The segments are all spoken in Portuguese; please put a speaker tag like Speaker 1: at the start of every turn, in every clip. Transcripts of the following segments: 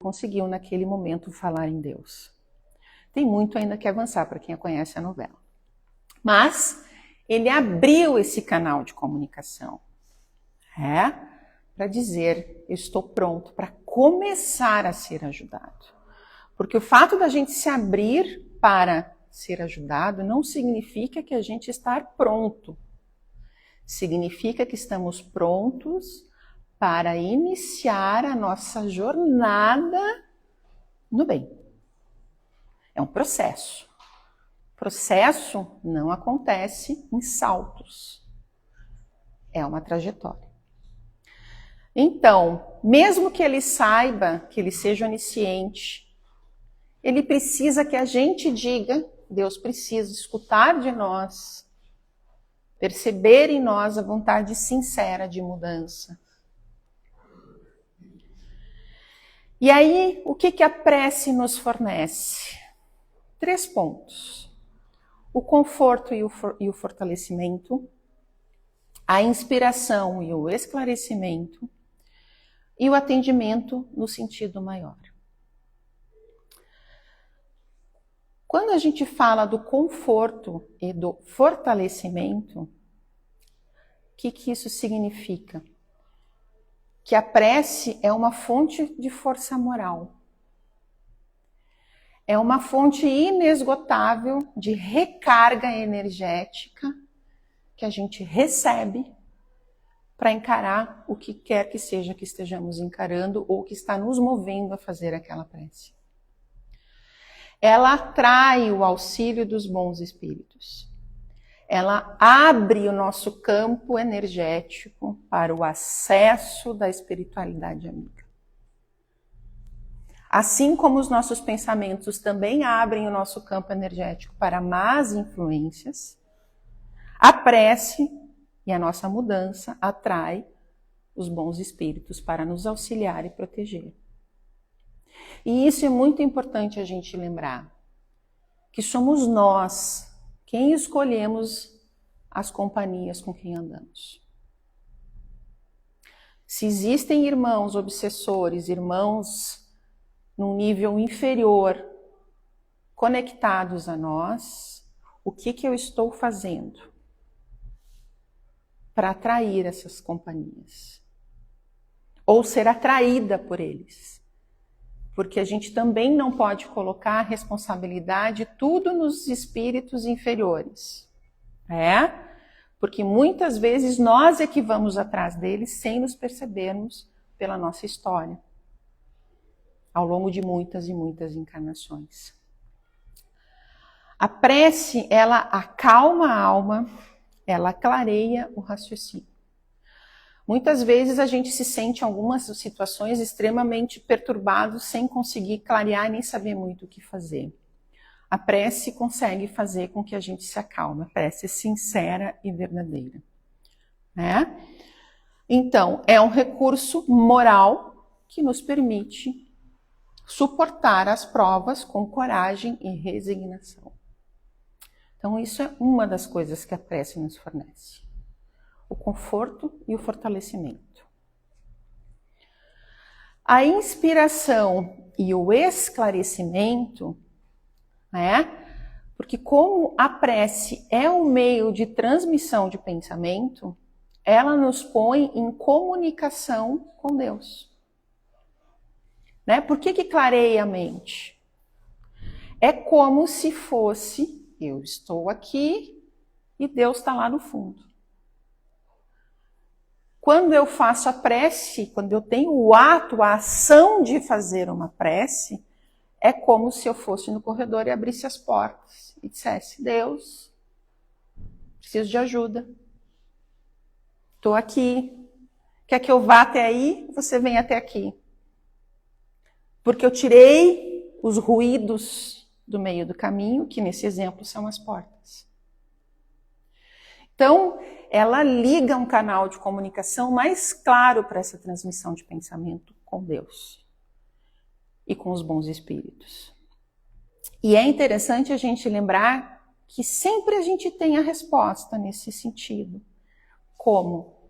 Speaker 1: conseguiu naquele momento falar em Deus. Tem muito ainda que avançar para quem conhece a novela. Mas ele abriu esse canal de comunicação, para dizer, eu estou pronto para começar a ser ajudado. Porque o fato da gente se abrir para ser ajudado não significa que a gente está pronto. Significa que estamos prontos para iniciar a nossa jornada no bem. É um processo. O processo não acontece em saltos. É uma trajetória. Então, mesmo que ele saiba, que ele seja onisciente, ele precisa que a gente diga, Deus precisa escutar de nós, perceber em nós a vontade sincera de mudança. E aí, o que a prece nos fornece? 3 pontos. O conforto e o fortalecimento, a inspiração e o esclarecimento, e o atendimento no sentido maior. Quando a gente fala do conforto e do fortalecimento, o que isso significa? Que a prece é uma fonte de força moral. É uma fonte inesgotável de recarga energética que a gente recebe para encarar o que quer que seja que estejamos encarando ou que está nos movendo a fazer aquela prece. Ela atrai o auxílio dos bons espíritos. Ela abre o nosso campo energético para o acesso da espiritualidade amiga. Assim como os nossos pensamentos também abrem o nosso campo energético para más influências, a prece e a nossa mudança atrai os bons espíritos para nos auxiliar e proteger. E isso é muito importante a gente lembrar, que somos nós quem escolhemos as companhias com quem andamos. Se existem irmãos obsessores, irmãos num nível inferior, conectados a nós, o que eu estou fazendo para atrair essas companhias? Ou ser atraída por eles? Porque a gente também não pode colocar a responsabilidade tudo nos espíritos inferiores. Porque muitas vezes nós é que vamos atrás deles sem nos percebermos pela nossa história, ao longo de muitas e muitas encarnações. A prece, ela acalma a alma, ela clareia o raciocínio. Muitas vezes a gente se sente em algumas situações extremamente perturbado, sem conseguir clarear nem saber muito o que fazer. A prece consegue fazer com que a gente se acalme. A prece é sincera e verdadeira. Então, é um recurso moral que nos permite suportar as provas com coragem e resignação. Então, isso é uma das coisas que a prece nos fornece. O conforto e o fortalecimento. A inspiração e o esclarecimento, porque como a prece é um meio de transmissão de pensamento, ela nos põe em comunicação com Deus. Por que clareia a mente? É como se fosse, eu estou aqui e Deus está lá no fundo. Quando eu faço a prece, quando eu tenho o ato, a ação de fazer uma prece, é como se eu fosse no corredor e abrisse as portas e dissesse, Deus, preciso de ajuda. Estou aqui. Quer que eu vá até aí? Você vem até aqui. Porque eu tirei os ruídos do meio do caminho, que nesse exemplo são as portas. Então, ela liga um canal de comunicação mais claro para essa transmissão de pensamento com Deus e com os bons espíritos. E é interessante a gente lembrar que sempre a gente tem a resposta nesse sentido. Como?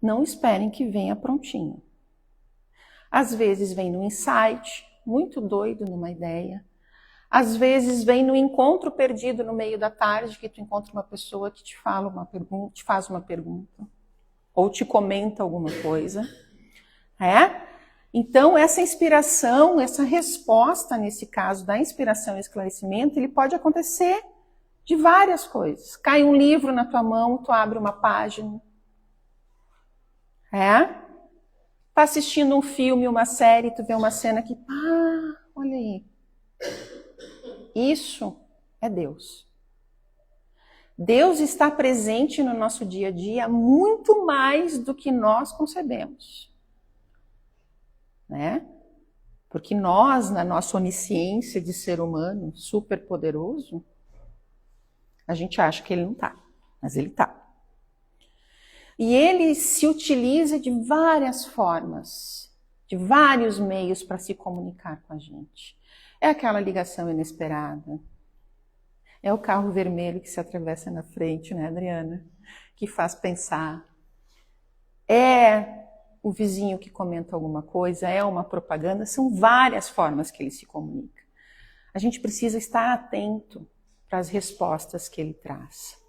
Speaker 1: Não esperem que venha prontinho. Às vezes vem no insight, muito doido numa ideia. Às vezes vem no encontro perdido no meio da tarde, que tu encontra uma pessoa que te fala uma pergunta, te faz uma pergunta, ou te comenta alguma coisa. Então, essa inspiração, essa resposta, nesse caso da inspiração e esclarecimento, ele pode acontecer de várias coisas. Cai um livro na tua mão, tu abre uma página. Tá assistindo um filme, uma série, tu vê uma cena que, olha aí. Isso é Deus. Deus está presente no nosso dia a dia muito mais do que nós concebemos. Porque nós, na nossa onisciência de ser humano super poderoso, a gente acha que ele não está, mas ele está. E ele se utiliza de várias formas, de vários meios para se comunicar com a gente. É aquela ligação inesperada. É o carro vermelho que se atravessa na frente, né, Adriana? Que faz pensar. É o vizinho que comenta alguma coisa, é uma propaganda. São várias formas que ele se comunica. A gente precisa estar atento para as respostas que ele traz.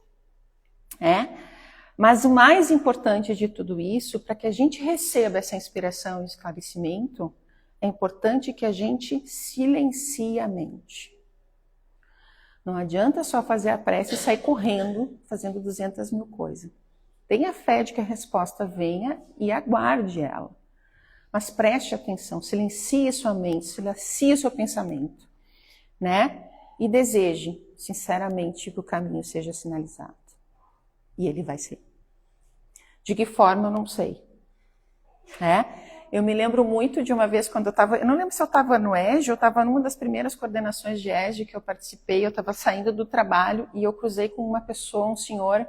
Speaker 1: Mas o mais importante de tudo isso, para que a gente receba essa inspiração e esclarecimento, é importante que a gente silencie a mente. Não adianta só fazer a prece e sair correndo, fazendo 200 mil coisas. Tenha fé de que a resposta venha e aguarde ela. Mas preste atenção, silencie sua mente, silencie seu pensamento, E deseje, sinceramente, que o caminho seja sinalizado. E ele vai ser. De que forma, eu não sei. Eu me lembro muito de uma vez quando eu não lembro se eu estava no EJE, eu estava numa das primeiras coordenações de EJE que eu participei, eu estava saindo do trabalho e eu cruzei com uma pessoa, um senhor,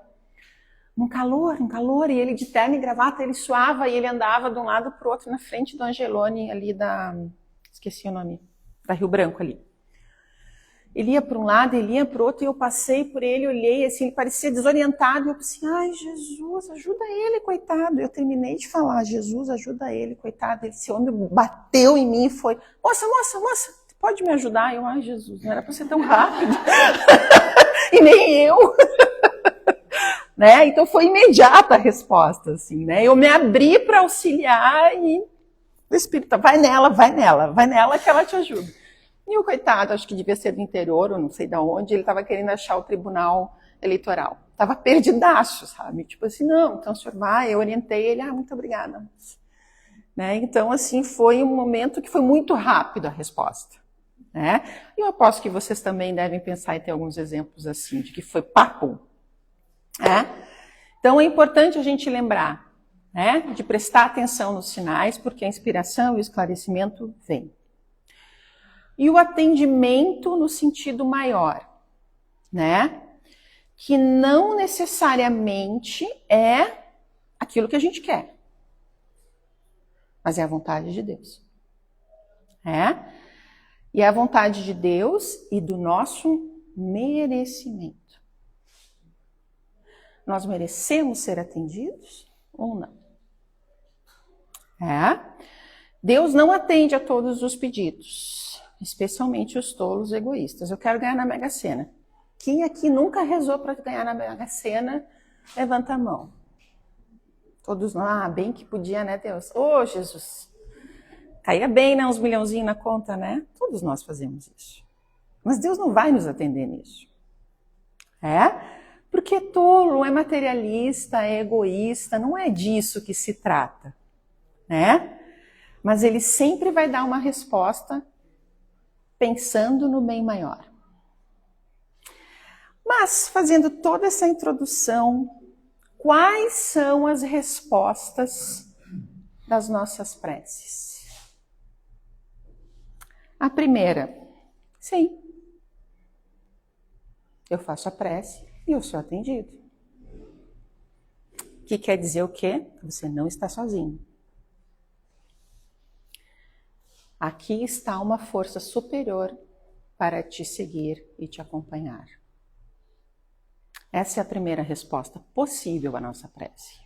Speaker 1: um calor, e ele de terno e gravata, ele suava e ele andava de um lado para o outro na frente do Angelone ali esqueci o nome, da Rio Branco ali. Ele ia para um lado, ele ia para o outro, e eu passei por ele, olhei, assim, ele parecia desorientado, e eu pensei, ai, Jesus, ajuda ele, coitado. Eu terminei de falar, Jesus, ajuda ele, coitado. Esse homem bateu em mim e foi, moça, pode me ajudar? Eu, ai, Jesus, não era para ser tão rápido. E nem eu. Então foi imediata a resposta, assim, Eu me abri para auxiliar e o Espírito, vai nela que ela te ajuda. E o coitado, acho que devia ser do interior, ou não sei de onde, ele estava querendo achar o tribunal eleitoral. Estava perdidaço, sabe? Tipo assim, não, então o senhor vai, eu orientei ele, muito obrigada. Então, assim, foi um momento que foi muito rápido a resposta. E eu aposto que vocês também devem pensar e ter alguns exemplos assim, de que foi papo. Então, é importante a gente lembrar, de prestar atenção nos sinais, porque a inspiração e o esclarecimento vêm. E o atendimento no sentido maior, que não necessariamente é aquilo que a gente quer, mas é a vontade de Deus. E é a vontade de Deus e do nosso merecimento. Nós merecemos ser atendidos ou não? Deus não atende a todos os pedidos. Especialmente os tolos egoístas. Eu quero ganhar na Mega Sena. Quem aqui nunca rezou para ganhar na Mega Sena, levanta a mão. Todos nós, bem que podia, né, Deus? Jesus. Caía bem, né, uns milhãozinhos na conta, né? Todos nós fazemos isso. Mas Deus não vai nos atender nisso. Porque tolo, é materialista, é egoísta, não é disso que se trata. Mas ele sempre vai dar uma resposta pensando no bem maior. Mas, fazendo toda essa introdução, quais são as respostas das nossas preces? A primeira, sim. Eu faço a prece e eu sou atendido. Que quer dizer o quê? Você não está sozinho. Aqui está uma força superior para te seguir e te acompanhar. Essa é a primeira resposta possível à nossa prece.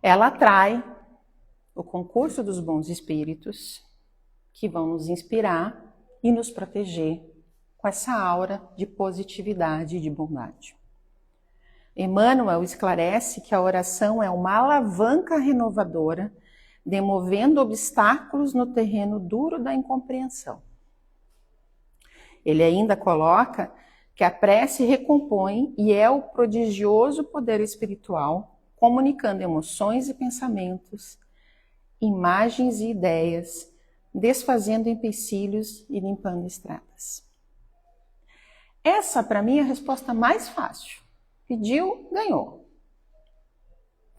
Speaker 1: Ela atrai o concurso dos bons espíritos que vão nos inspirar e nos proteger com essa aura de positividade e de bondade. Emmanuel esclarece que a oração é uma alavanca renovadora, demovendo obstáculos no terreno duro da incompreensão. Ele ainda coloca que a prece recompõe e é o prodigioso poder espiritual, comunicando emoções e pensamentos, imagens e ideias, desfazendo empecilhos e limpando estradas. Essa, para mim, é a resposta mais fácil. Pediu, ganhou.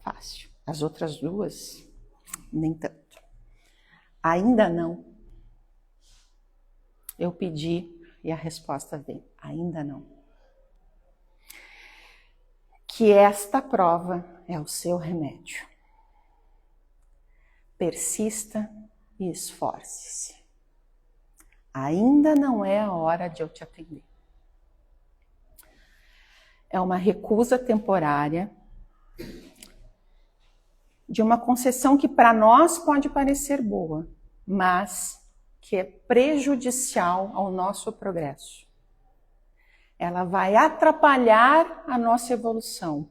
Speaker 1: Fácil. As outras duas, nem tanto. Ainda não. Eu pedi e a resposta vem. Ainda não. Que esta prova é o seu remédio. Persista e esforce-se. Ainda não é a hora de eu te atender. É uma recusa temporária de uma concessão que para nós pode parecer boa, mas que é prejudicial ao nosso progresso. Ela vai atrapalhar a nossa evolução,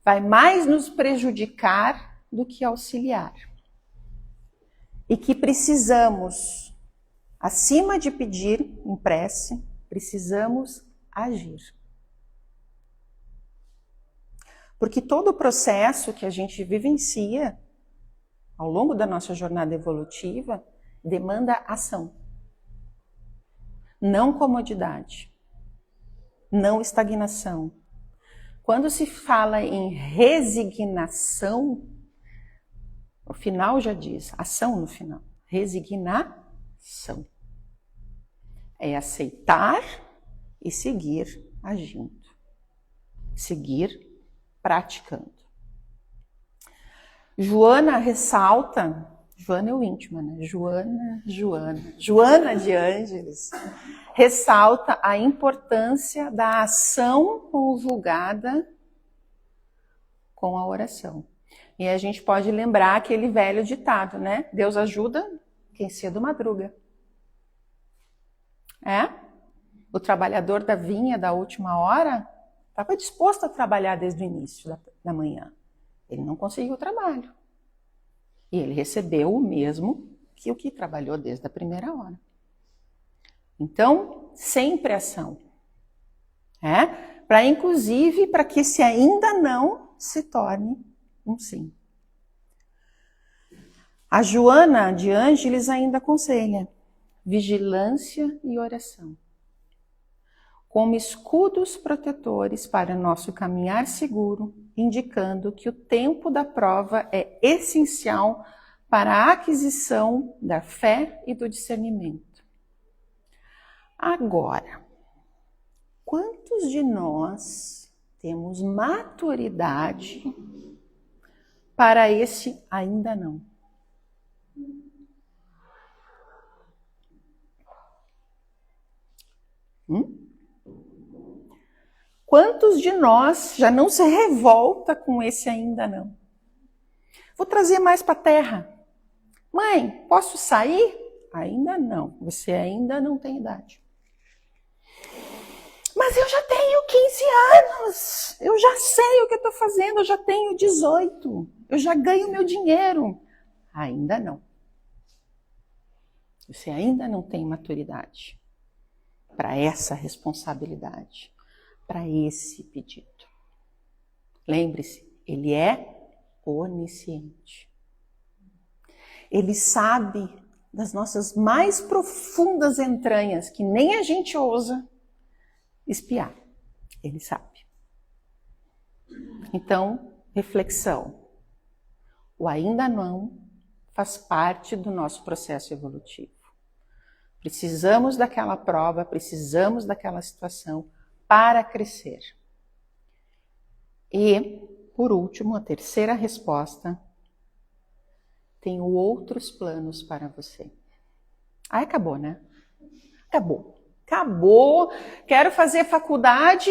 Speaker 1: vai mais nos prejudicar do que auxiliar. E que precisamos, acima de pedir em prece, precisamos agir. Porque todo o processo que a gente vivencia ao longo da nossa jornada evolutiva demanda ação. Não comodidade. Não estagnação. Quando se fala em resignação, o final já diz, ação no final. Resignação. É aceitar e seguir agindo. Seguir praticando. Joana ressalta, Joana é o íntimo, né? Joana de Ângeles, ressalta a importância da ação conjugada com a oração. E a gente pode lembrar aquele velho ditado, né? Deus ajuda quem cedo madruga. O trabalhador da vinha da última hora estava disposto a trabalhar desde o início da manhã. Ele não conseguiu o trabalho. E ele recebeu o mesmo que o que trabalhou desde a primeira hora. Então, sempre ação. Inclusive, para que esse ainda não se torne um sim. A Joana de Ângeles ainda aconselha vigilância e oração como escudos protetores para nosso caminhar seguro, indicando que o tempo da prova é essencial para a aquisição da fé e do discernimento. Agora, quantos de nós temos maturidade para esse ainda não? Quantos de nós já não se revolta com esse ainda não? Vou trazer mais para a terra. Mãe, posso sair? Ainda não. Você ainda não tem idade. Mas eu já tenho 15 anos. Eu já sei o que eu estou fazendo. Eu já tenho 18. Eu já ganho meu dinheiro. Ainda não. Você ainda não tem maturidade para essa responsabilidade, para esse pedido. Lembre-se, ele é onisciente. Ele sabe das nossas mais profundas entranhas, que nem a gente ousa espiar. Ele sabe. Então, reflexão. O ainda não faz parte do nosso processo evolutivo. Precisamos daquela prova, precisamos daquela situação para crescer. E, por último, a terceira resposta: tenho outros planos para você. Acabou, né? Acabou. Quero fazer faculdade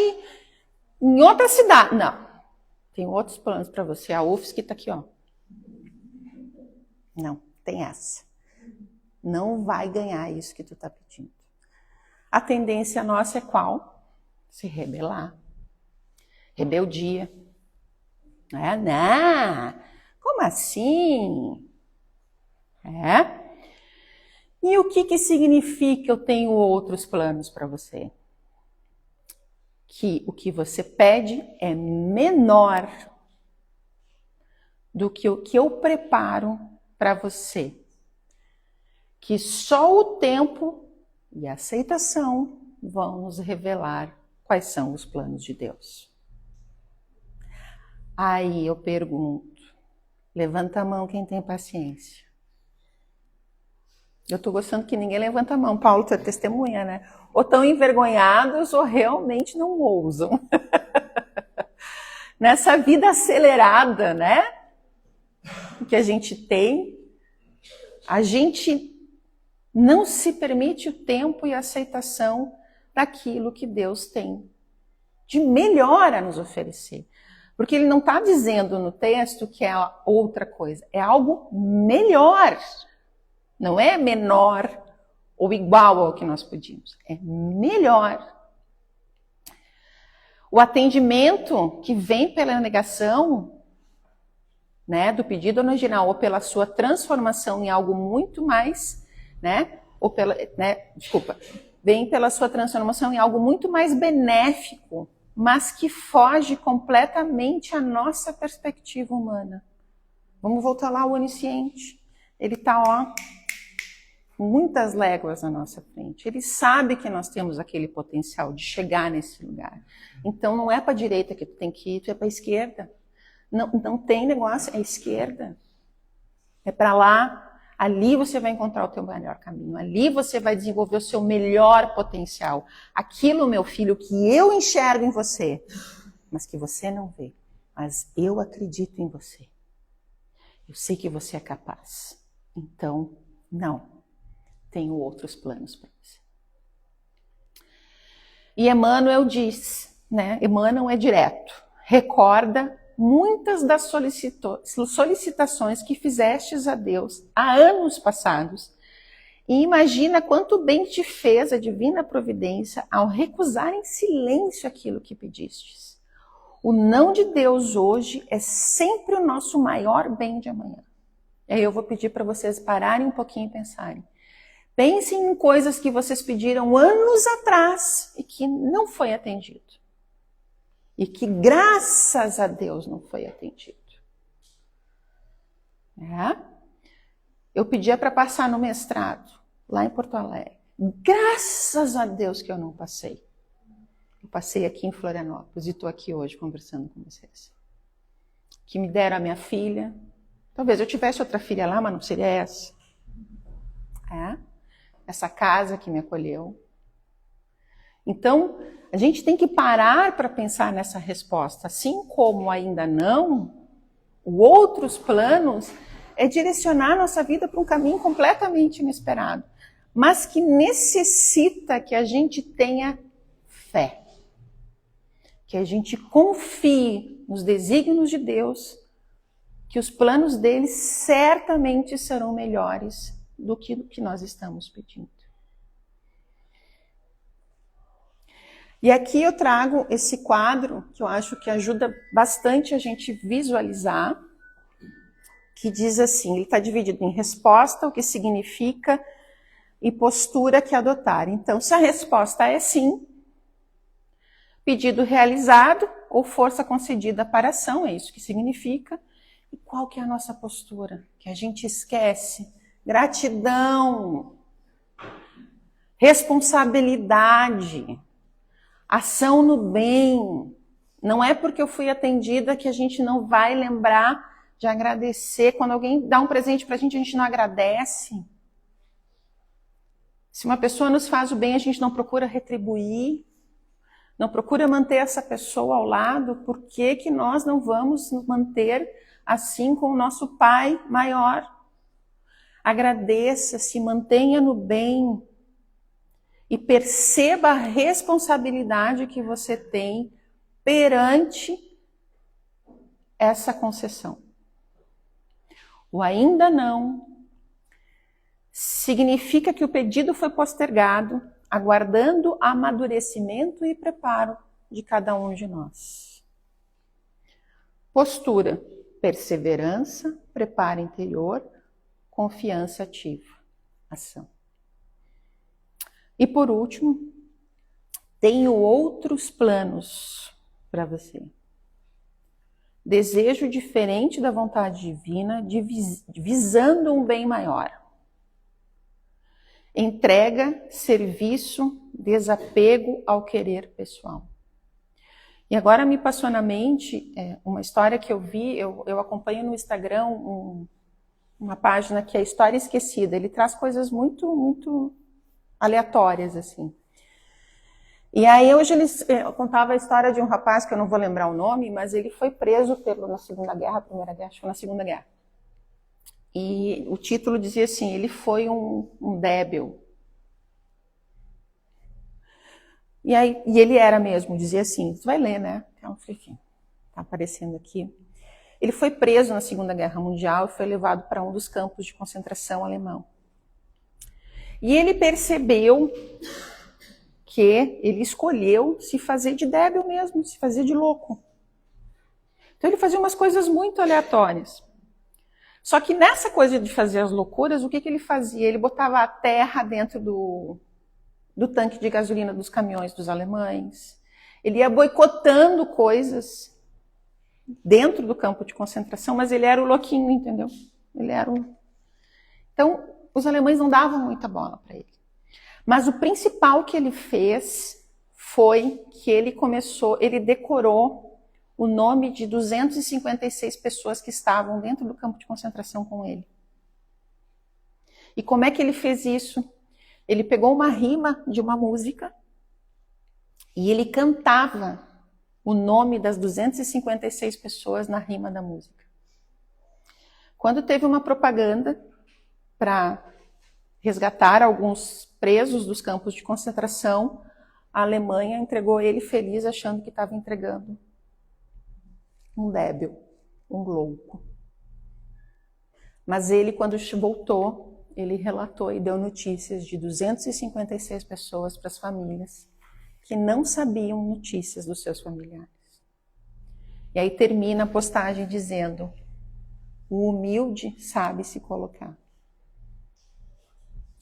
Speaker 1: em outra cidade. Não. Tenho outros planos para você. A UFSC está aqui, ó. Não, tem essa. Não vai ganhar isso que tu tá pedindo. A tendência nossa é qual? Se rebelar. Rebeldia. Não, como assim? E o que significa eu tenho outros planos para você? Que o que você pede é menor do que o que eu preparo para você. Que só o tempo e a aceitação vão nos revelar quais são os planos de Deus. Aí eu pergunto, levanta a mão quem tem paciência. Eu estou gostando que ninguém levanta a mão. Paulo, tu é testemunha, né? Ou estão envergonhados ou realmente não ousam. Nessa vida acelerada, né? Que a gente tem, a gente não se permite o tempo e a aceitação daquilo que Deus tem de melhor a nos oferecer. Porque ele não está dizendo no texto que é outra coisa, é algo melhor. Não é menor ou igual ao que nós pedimos, é melhor. O atendimento que vem pela negação, né, do pedido original ou pela sua transformação em algo muito mais, né, vem pela sua transformação em algo muito mais benéfico, mas que foge completamente à nossa perspectiva humana. Vamos voltar lá ao onisciente. Ele está, muitas léguas na nossa frente. Ele sabe que nós temos aquele potencial de chegar nesse lugar. Então não é para a direita que tu tem que ir, tu é para a esquerda. Não tem negócio, é esquerda. É para lá. Ali você vai encontrar o teu melhor caminho. Ali você vai desenvolver o seu melhor potencial. Aquilo, meu filho, que eu enxergo em você, mas que você não vê. Mas eu acredito em você. Eu sei que você é capaz. Então, não. Tenho outros planos para você. E Emmanuel diz, né? Emmanuel é direto. Recorda muitas das solicitações que fizestes a Deus há anos passados e imagina quanto bem te fez a divina providência ao recusar em silêncio aquilo que pedistes. O não de Deus hoje é sempre o nosso maior bem de amanhã. E aí eu vou pedir para vocês pararem um pouquinho e pensarem. Pensem em coisas que vocês pediram anos atrás e que não foi atendido. E que, graças a Deus, não foi atendido. Eu pedia para passar no mestrado, lá em Porto Alegre. Graças a Deus que eu não passei. Eu passei aqui em Florianópolis e estou aqui hoje conversando com vocês. Que me deram a minha filha. Talvez eu tivesse outra filha lá, mas não seria essa. Essa casa que me acolheu. Então, a gente tem que parar para pensar nessa resposta. Assim como ainda não, outros planos é direcionar nossa vida para um caminho completamente inesperado, mas que necessita que a gente tenha fé, que a gente confie nos desígnios de Deus, que os planos dele certamente serão melhores do que o que nós estamos pedindo. E aqui eu trago esse quadro que eu acho que ajuda bastante a gente visualizar, que diz assim, ele está dividido em resposta, o que significa, e postura que adotar. Então, se a resposta é sim, pedido realizado ou força concedida para ação, é isso que significa. E qual que é a nossa postura? Que a gente esquece. Gratidão, responsabilidade, ação no bem. Não é porque eu fui atendida que a gente não vai lembrar de agradecer. Quando alguém dá um presente pra gente não agradece. Se uma pessoa nos faz o bem, a gente não procura retribuir, não procura manter essa pessoa ao lado. Por que que nós não vamos nos manter assim com o nosso Pai maior? Agradeça, se mantenha no bem e perceba a responsabilidade que você tem perante essa concessão. O ainda não significa que o pedido foi postergado, aguardando amadurecimento e preparo de cada um de nós. Postura, perseverança, preparo interior, confiança ativa, ação. E por último, tenho outros planos para você. Desejo diferente da vontade divina, visando um bem maior. Entrega, serviço, desapego ao querer pessoal. E agora me passou na mente uma história que eu vi, eu acompanho no Instagram uma página que é História Esquecida. Ele traz coisas muito, muito aleatórias, assim. E aí hoje eu contava a história de um rapaz, que eu não vou lembrar o nome, mas ele foi preso na Segunda Guerra, Primeira Guerra, acho que foi na Segunda Guerra. E o título dizia assim, ele foi um débil. E ele era mesmo, dizia assim, você vai ler, né? Então, enfim, tá aparecendo aqui. Ele foi preso na Segunda Guerra Mundial e foi levado para um dos campos de concentração alemão. E ele percebeu que ele escolheu se fazer de débil mesmo, se fazer de louco. Então ele fazia umas coisas muito aleatórias. Só que nessa coisa de fazer as loucuras, o que ele fazia? Ele botava a terra dentro do tanque de gasolina dos caminhões dos alemães. Ele ia boicotando coisas dentro do campo de concentração, mas ele era o louquinho, entendeu? Ele era Então, os alemães não davam muita bola para ele. Mas o principal que ele fez foi que ele decorou o nome de 256 pessoas que estavam dentro do campo de concentração com ele. E como é que ele fez isso? Ele pegou uma rima de uma música e ele cantava o nome das 256 pessoas na rima da música. Quando teve uma propaganda para resgatar alguns presos dos campos de concentração, a Alemanha entregou ele feliz, achando que estava entregando um débil, um louco. Mas ele, quando voltou, ele relatou e deu notícias de 256 pessoas para as famílias que não sabiam notícias dos seus familiares. E aí termina a postagem dizendo: o humilde sabe se colocar,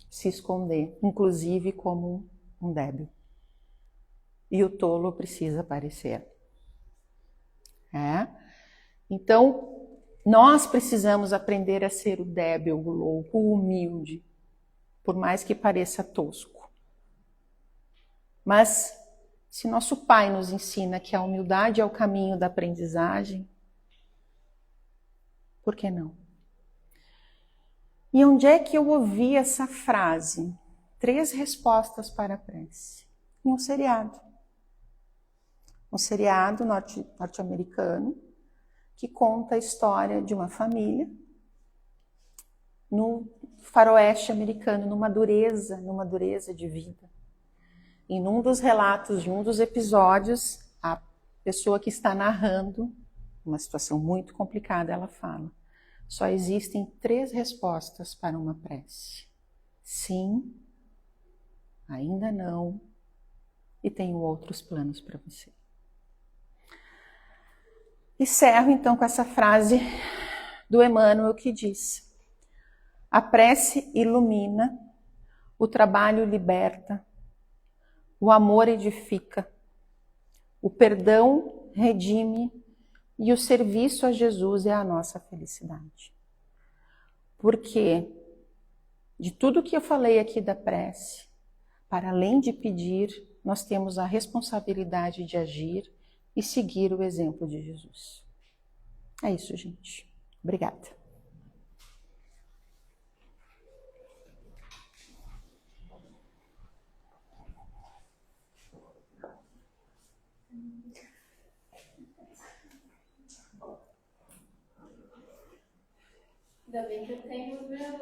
Speaker 1: se esconder, inclusive como um débil. E o tolo precisa aparecer. Então, nós precisamos aprender a ser o débil, o louco, o humilde, por mais que pareça tosco. Mas, se nosso Pai nos ensina que a humildade é o caminho da aprendizagem, por que não? E onde é que eu ouvi essa frase? 3 respostas para a prece. Em um seriado. Um seriado norte-americano que conta a história de uma família no faroeste americano, numa dureza de vida. E num dos relatos, de um dos episódios, a pessoa que está narrando, uma situação muito complicada, ela fala: só existem 3 respostas para uma prece. Sim, ainda não, e tenho outros planos para você. Encerro então com essa frase do Emmanuel que diz: a prece ilumina, o trabalho liberta, o amor edifica, o perdão redime e o serviço a Jesus é a nossa felicidade. Porque de tudo que eu falei aqui da prece, para além de pedir, nós temos a responsabilidade de agir e seguir o exemplo de Jesus. É isso, gente. Obrigada.
Speaker 2: Ainda bem que eu tenho os meus